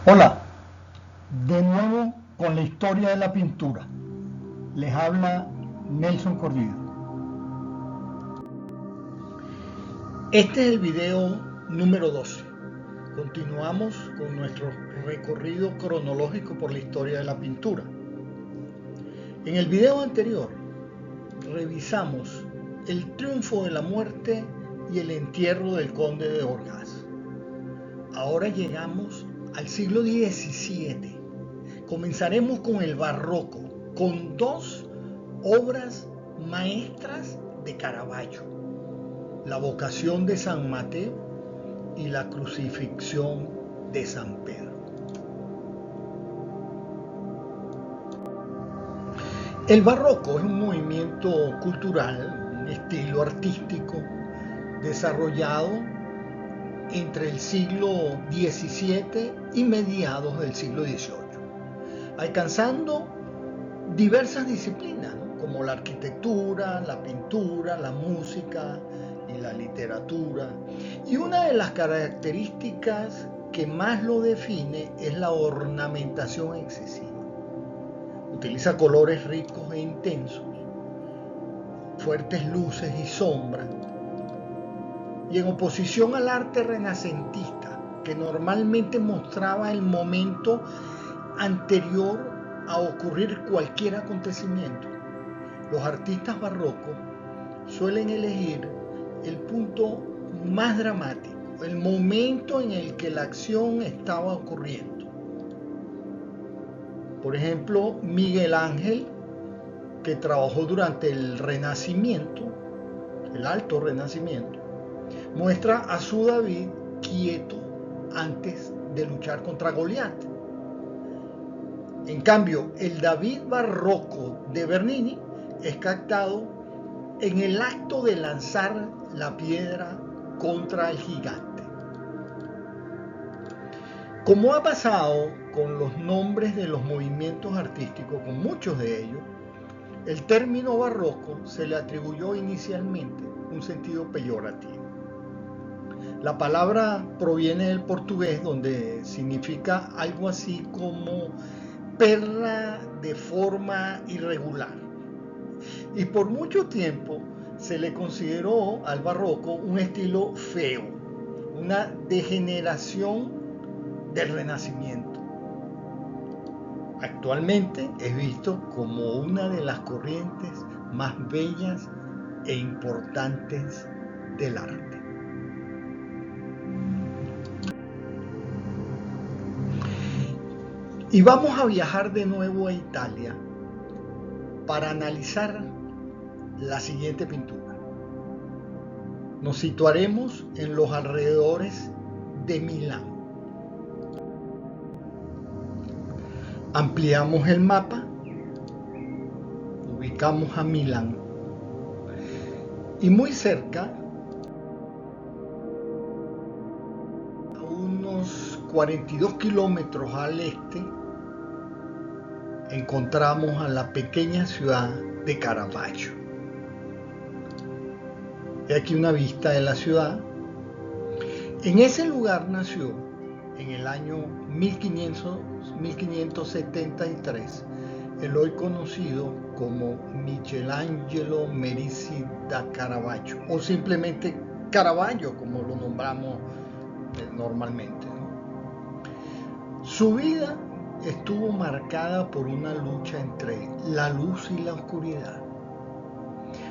Hola, de nuevo con la historia de la pintura. Les habla Nelson Cordido. Este es el video número 12. Continuamos con nuestro recorrido cronológico por la historia de la pintura. En el video anterior revisamos el triunfo de la muerte y el entierro del conde de Orgaz. Ahora llegamos al siglo XVII. Comenzaremos con el barroco, con dos obras maestras de Caravaggio: la vocación de San Mateo y la crucifixión de San Pedro. El barroco es un movimiento cultural, un estilo artístico desarrollado entre el siglo XVII y mediados del siglo XVIII, alcanzando diversas disciplinas, ¿no?, como la arquitectura, la pintura, la música y la literatura. Y una de las características que más lo define es la ornamentación excesiva. Utiliza colores ricos e intensos, fuertes luces y sombras, y en oposición al arte renacentista, que normalmente mostraba el momento anterior a ocurrir cualquier acontecimiento, los artistas barrocos suelen elegir el punto más dramático, el momento en el que la acción estaba ocurriendo. Por ejemplo, Miguel Ángel, que trabajó durante el Renacimiento, el Alto Renacimiento, muestra a su David quieto antes de luchar contra Goliat. En cambio, el David barroco de Bernini es captado en el acto de lanzar la piedra contra el gigante. Como ha pasado con los nombres de los movimientos artísticos, con muchos de ellos, el término barroco se le atribuyó inicialmente un sentido peyorativo. La palabra proviene del portugués, donde significa algo así como perla de forma irregular. Y por mucho tiempo se le consideró al barroco un estilo feo, una degeneración del Renacimiento. Actualmente es visto como una de las corrientes más bellas e importantes del arte. Y vamos a viajar de nuevo a Italia para analizar la siguiente pintura. Nos situaremos en los alrededores de Milán. Ampliamos el mapa, ubicamos a Milán y muy cerca, a unos 42 kilómetros al este, encontramos a la pequeña ciudad de Caravaggio. He aquí una vista de la ciudad. En ese lugar nació, en el año 1573, el hoy conocido como Michelangelo Merisi da Caravaggio, o simplemente Caravaggio, como lo nombramos normalmente, ¿no? Su vida estuvo marcada por una lucha entre la luz y la oscuridad.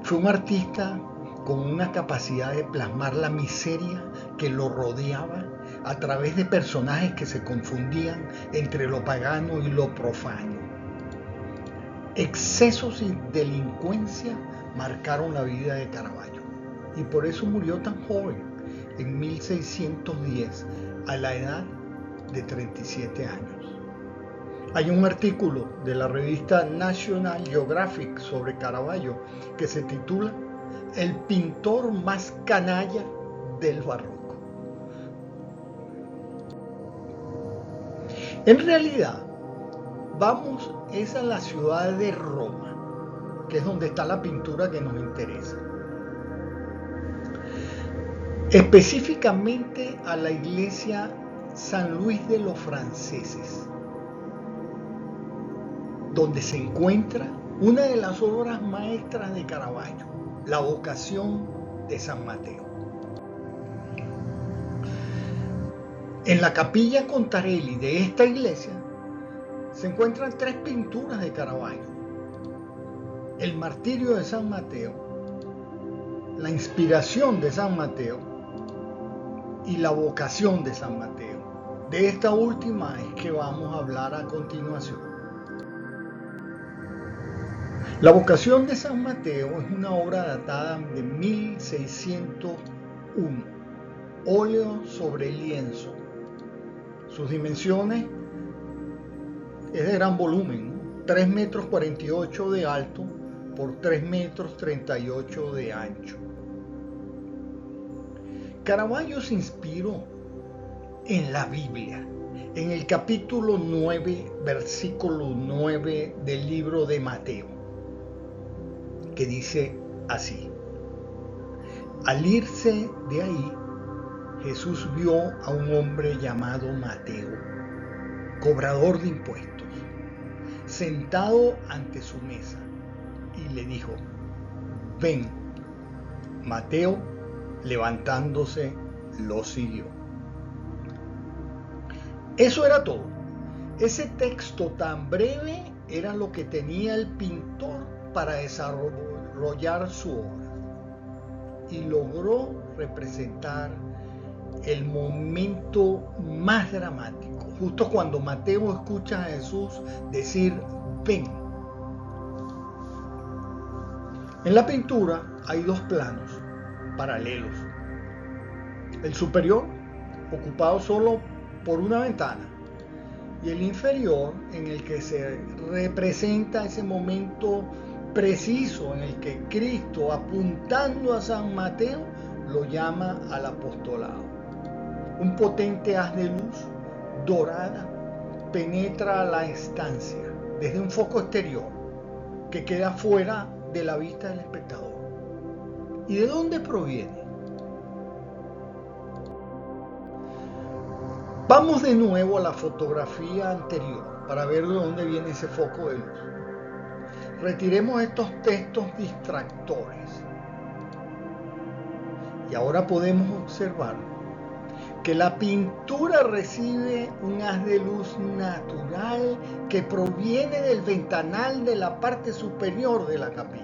Fue un artista con una capacidad de plasmar la miseria que lo rodeaba a través de personajes que se confundían entre lo pagano y lo profano. Excesos y delincuencia marcaron la vida de Caravaggio, y por eso murió tan joven, en 1610, a la edad de 37 años. Hay un artículo de la revista National Geographic sobre Caravaggio que se titula "El pintor más canalla del barroco". En realidad, vamos a la ciudad de Roma, que es donde está la pintura que nos interesa. Específicamente a la iglesia San Luis de los Franceses, donde se encuentra una de las obras maestras de Caravaggio, La Vocación de San Mateo. En la capilla Contarelli de esta iglesia se encuentran 3 pinturas de Caravaggio: el martirio de San Mateo, la inspiración de San Mateo y la vocación de San Mateo. De esta última es que vamos a hablar a continuación. La vocación de San Mateo es una obra datada de 1601, óleo sobre lienzo. Sus dimensiones es de gran volumen, ¿no? 3 metros 48 de alto por 3 metros 38 de ancho. Caravaggio se inspiró en la Biblia, en el capítulo 9, versículo 9 del libro de Mateo, que dice así: al irse de ahí, Jesús vio a un hombre llamado Mateo, cobrador de impuestos, sentado ante su mesa, y le dijo: ven. Mateo, levantándose, lo siguió. Eso era todo. Ese texto tan breve era lo que tenía el pintor para desarrollar su obra, y logró representar el momento más dramático, justo cuando Mateo escucha a Jesús decir: ven. En la pintura hay 2 planos paralelos. El superior, ocupado solo por una ventana, y el inferior, en el que se representa ese momento preciso en el que Cristo, apuntando a San Mateo, lo llama al apostolado. Un potente haz de luz dorada penetra la estancia desde un foco exterior que queda fuera de la vista del espectador. ¿Y de dónde proviene? Vamos de nuevo a la fotografía anterior para ver de dónde viene ese foco de luz. Retiremos estos textos distractores. Y ahora podemos observar que la pintura recibe un haz de luz natural que proviene del ventanal de la parte superior de la capilla.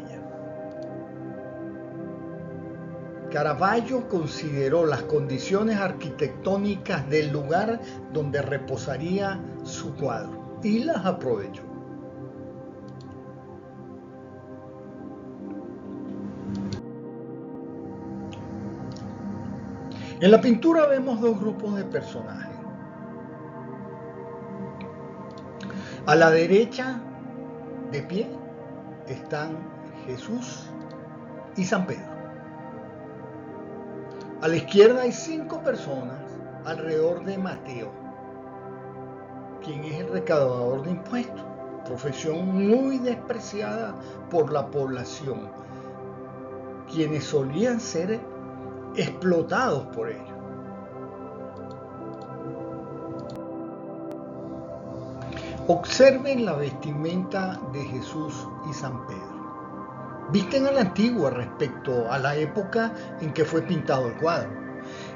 Caravaggio consideró las condiciones arquitectónicas del lugar donde reposaría su cuadro y las aprovechó. En la pintura vemos 2 grupos de personajes. A la derecha, de pie, están Jesús y San Pedro. A la izquierda hay 5 personas alrededor de Mateo, quien es el recaudador de impuestos, profesión muy despreciada por la población, quienes solían ser explotados por ellos. Observen la vestimenta de Jesús y San Pedro. Visten a la antigua respecto a la época en que fue pintado el cuadro,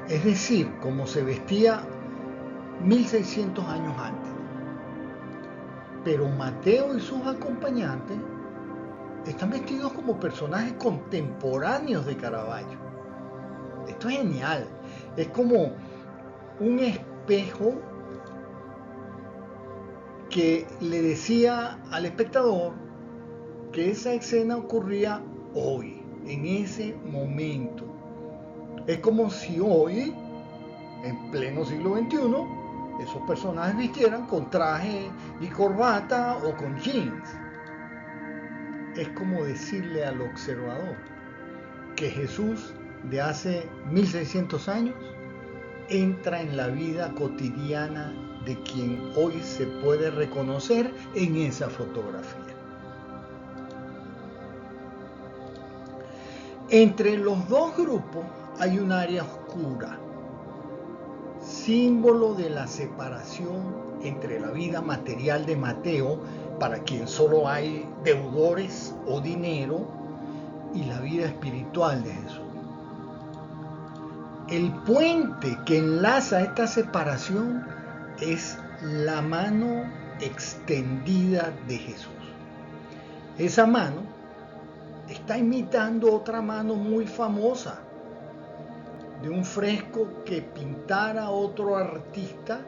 es decir, como se vestía 1600 años antes. Pero Mateo y sus acompañantes están vestidos como personajes contemporáneos de Caravaggio. Esto es genial, es como un espejo que le decía al espectador que esa escena ocurría hoy, en ese momento. Es como si hoy, en pleno siglo XXI, esos personajes vistieran con traje y corbata o con jeans. Es como decirle al observador que Jesús de hace 1600 años entra en la vida cotidiana de quien hoy se puede reconocer en esa fotografía. Entre los 2 grupos hay un área oscura, símbolo de la separación entre la vida material de Mateo, para quien solo hay deudores o dinero, y la vida espiritual de Jesús. El puente que enlaza esta separación es la mano extendida de Jesús. Esa mano está imitando otra mano muy famosa de un fresco que pintara otro artista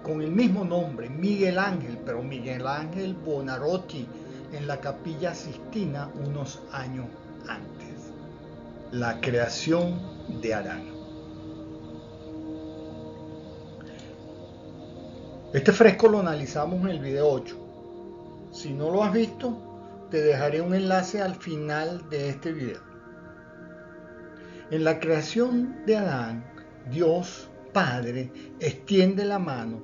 con el mismo nombre, Miguel Ángel, pero Miguel Ángel Buonarroti, en la Capilla Sixtina unos años antes. La creación de Adán. Este fresco lo analizamos en el video 8. Si no lo has visto, te dejaré un enlace al final de este video. En la creación de Adán, Dios Padre extiende la mano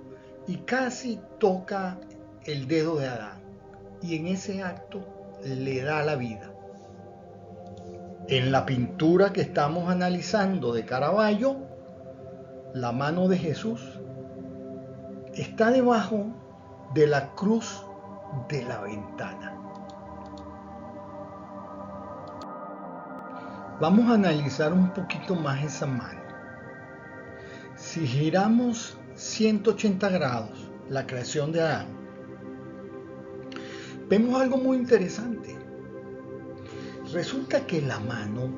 y casi toca el dedo de Adán, y en ese acto le da la vida. En la pintura que estamos analizando de Caravaggio, la mano de Jesús está debajo de la cruz de la ventana. Vamos a analizar un poquito más esa mano. Si giramos 180 grados la creación de Adán, vemos algo muy interesante. Resulta que la mano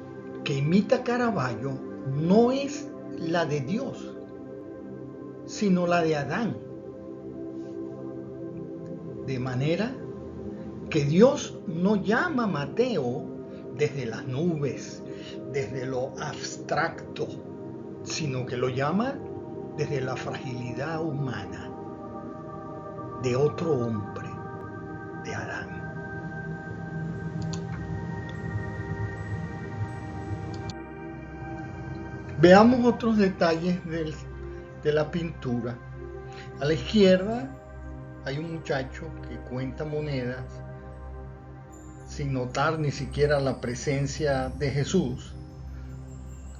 que imita Caravaggio no es la de Dios, sino la de Adán. De manera que Dios no llama a Mateo desde las nubes, desde lo abstracto, sino que lo llama desde la fragilidad humana de otro hombre, de Adán. Veamos otros detalles de la pintura. A la izquierda hay un muchacho que cuenta monedas sin notar ni siquiera la presencia de Jesús,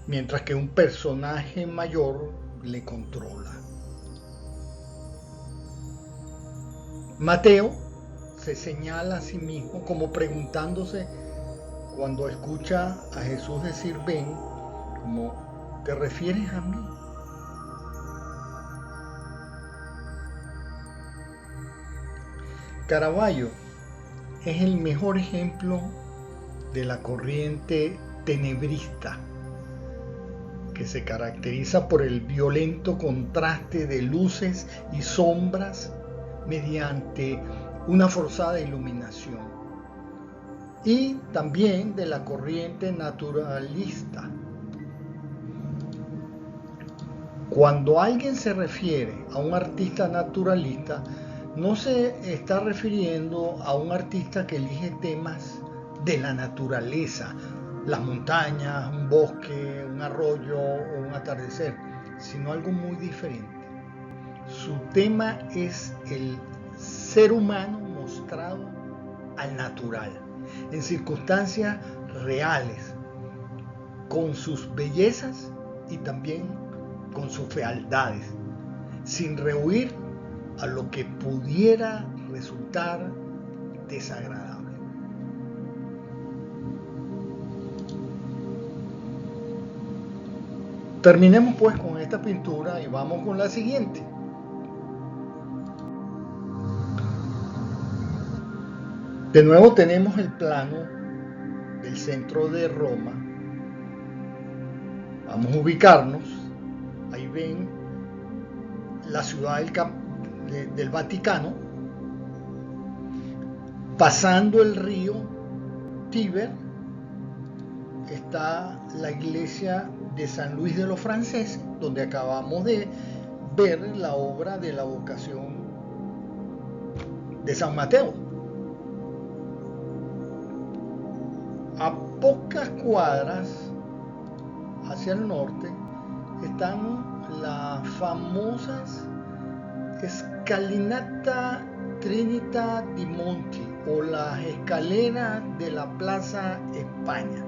mientras que un personaje mayor le controla. Mateo se señala a sí mismo como preguntándose cuando escucha a Jesús decir ven, como ¿te refieres a mí? Caravaggio es el mejor ejemplo de la corriente tenebrista, que se caracteriza por el violento contraste de luces y sombras mediante una forzada iluminación, y también de la corriente naturalista. Cuando alguien se refiere a un artista naturalista, no se está refiriendo a un artista que elige temas de la naturaleza, las montañas, un bosque, un arroyo o un atardecer, sino algo muy diferente. Su tema es el ser humano mostrado al natural, en circunstancias reales, con sus bellezas y también con sus fealdades, sin rehuir a lo que pudiera resultar desagradable. Terminemos pues con esta pintura y vamos con la siguiente. De nuevo tenemos el plano del centro de Roma. Vamos a ubicarnos. Ahí ven la ciudad del Vaticano, pasando el río Tíber está la iglesia de San Luis de los Franceses, donde acabamos de ver la obra de la vocación de San Mateo. A pocas cuadras hacia el norte están las famosas Scalinata Trinita di Monti, o las escaleras de la Plaza España.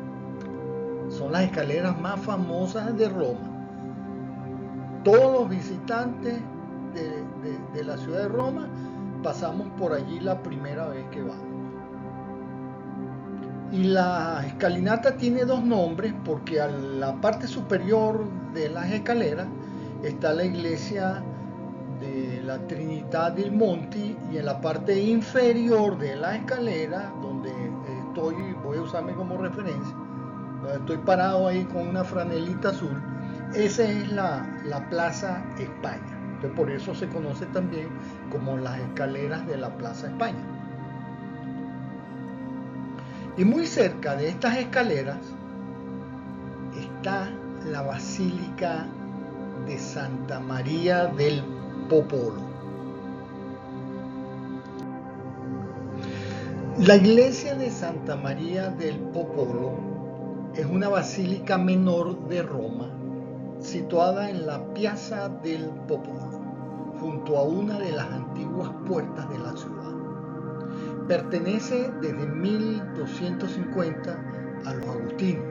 Son las escaleras más famosas de Roma. todos los visitantes de la ciudad de Roma pasamos por allí la primera vez que vamos. Y la escalinata tiene dos nombres porque a la parte superior de las escaleras está la iglesia de la Trinità dei Monti, y en la parte inferior de la escalera, donde voy a usarme como referencia, donde estoy parado ahí con una franelita azul, esa es la Plaza España. Entonces, por eso se conoce también como las escaleras de la Plaza España. Y muy cerca de estas escaleras está la Basílica de Santa María del Popolo. La iglesia de Santa María del Popolo es una basílica menor de Roma, situada en la Piazza del Popolo, junto a una de las antiguas puertas de la ciudad. Pertenece desde 1250 a los agustinos.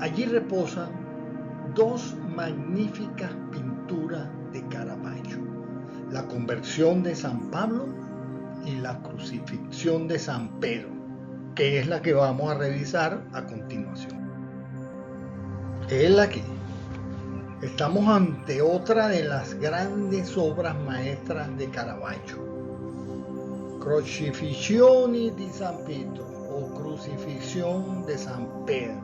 Allí reposan dos magníficas pinturas de Caravaggio: la conversión de San Pablo y la crucifixión de San Pedro, que es la que vamos a revisar a continuación. Es aquí. Estamos ante otra de las grandes obras maestras de Caravaggio, Crocifissioni di San Pietro, o Crucifixión de San Pedro.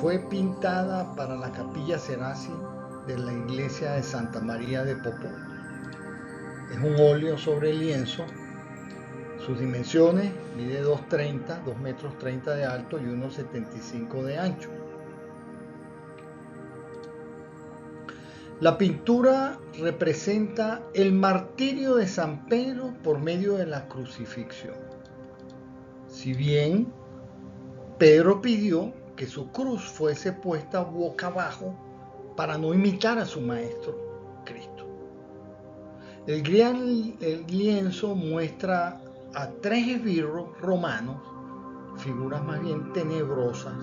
Fue pintada para la Capilla Serazzi de la iglesia de Santa María de Popolo. Es un óleo sobre lienzo. Sus dimensiones: mide 2 metros 30 de alto y 1,75 de ancho. La pintura representa el martirio de San Pedro por medio de la crucifixión. Si bien Pedro pidió que su cruz fuese puesta boca abajo para no imitar a su maestro, Cristo. El lienzo muestra a 3 esbirros romanos, figuras más bien tenebrosas,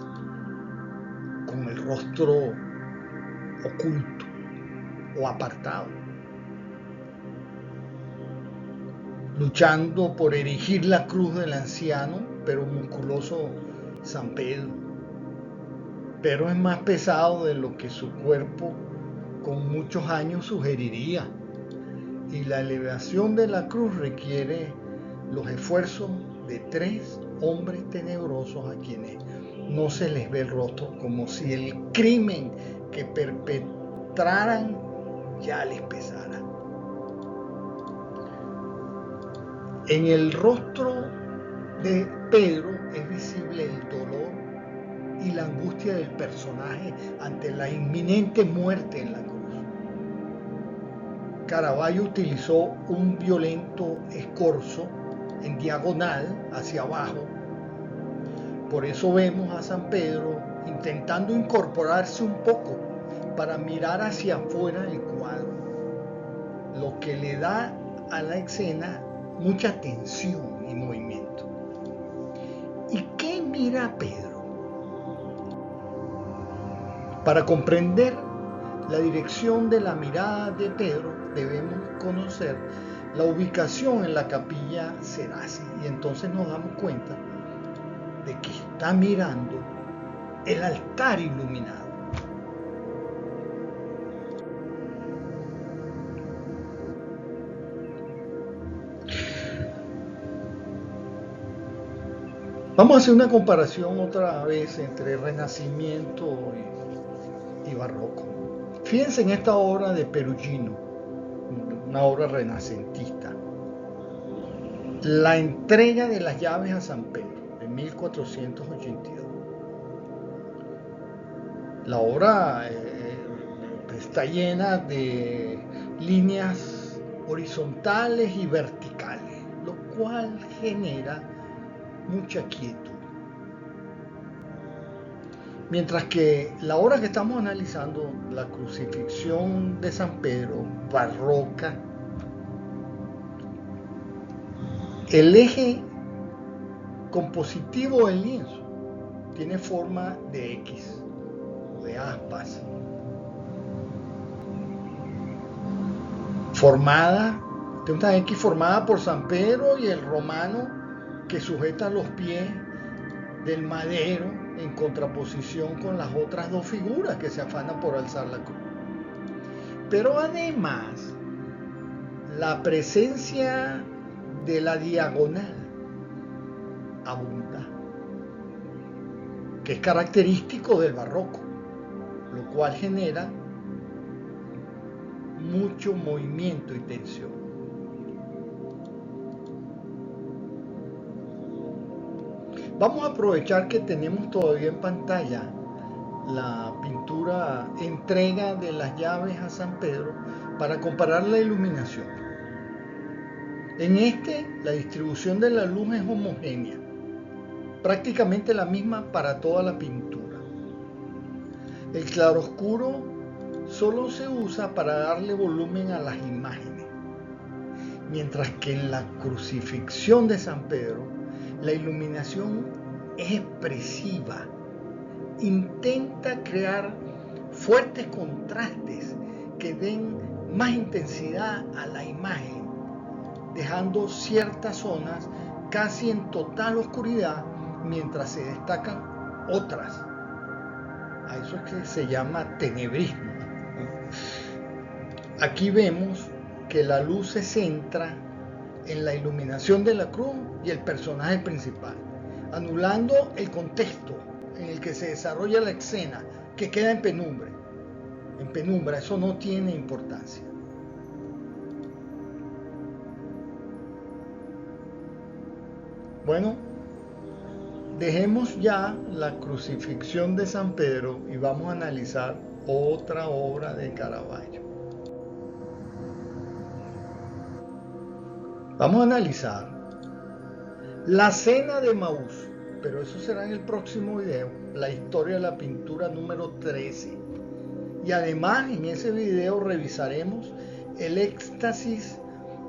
con el rostro oculto o apartado, luchando por erigir la cruz del anciano pero musculoso San Pedro. Pero es más pesado de lo que su cuerpo con muchos años sugeriría, y la elevación de la cruz requiere los esfuerzos de 3 hombres tenebrosos a quienes no se les ve el rostro, como si el crimen que perpetraran ya les pesara. En el rostro de Pedro es visible el dolor y la angustia del personaje ante la inminente muerte en la cruz. Caravaggio utilizó un violento escorzo en diagonal hacia abajo. Por eso vemos a San Pedro intentando incorporarse un poco para mirar hacia afuera del cuadro, lo que le da a la escena mucha tensión y movimiento. ¿Y qué mira Pedro? Para comprender la dirección de la mirada de Pedro, debemos conocer la ubicación en la Capilla Serazzi, y entonces nos damos cuenta de que está mirando el altar iluminado. Vamos a hacer una comparación otra vez entre Renacimiento y Barroco. Fíjense en esta obra de Perugino, una obra renacentista, la entrega de las llaves a San Pedro, de 1482. La obra está llena de líneas horizontales y verticales, lo cual genera mucha quietud. Mientras que la obra que estamos analizando, la Crucifixión de San Pedro, barroca, el eje compositivo del lienzo tiene forma de X o de aspas. formada, de una X formada por San Pedro y el romano que sujeta los pies del madero en contraposición con las otras dos figuras que se afanan por alzar la cruz. Pero además, la presencia de la diagonal abunda, que es característico del barroco, lo cual genera mucho movimiento y tensión. Vamos a aprovechar que tenemos todavía en pantalla la pintura Entrega de las llaves a San Pedro para comparar la iluminación. En la distribución de la luz es homogénea, prácticamente la misma para toda la pintura. El claroscuro solo se usa para darle volumen a las imágenes, mientras que en la crucifixión de San Pedro la iluminación es expresiva, intenta crear fuertes contrastes que den más intensidad a la imagen, dejando ciertas zonas casi en total oscuridad mientras se destacan otras. A eso es que se llama tenebrismo. Aquí vemos que la luz se centra en la iluminación de la cruz y el personaje principal, anulando el contexto en el que se desarrolla la escena, que queda en penumbra. En penumbra, eso no tiene importancia. Bueno, dejemos ya la crucifixión de San Pedro y vamos a analizar otra obra de Caravaggio. Vamos a analizar la Cena de Maús, pero eso será en el próximo video, la historia de la pintura número 13. Y además en ese video revisaremos el éxtasis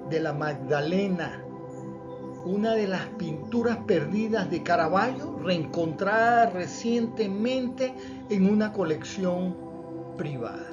de la Magdalena, una de las pinturas perdidas de Caravaggio, reencontrada recientemente en una colección privada.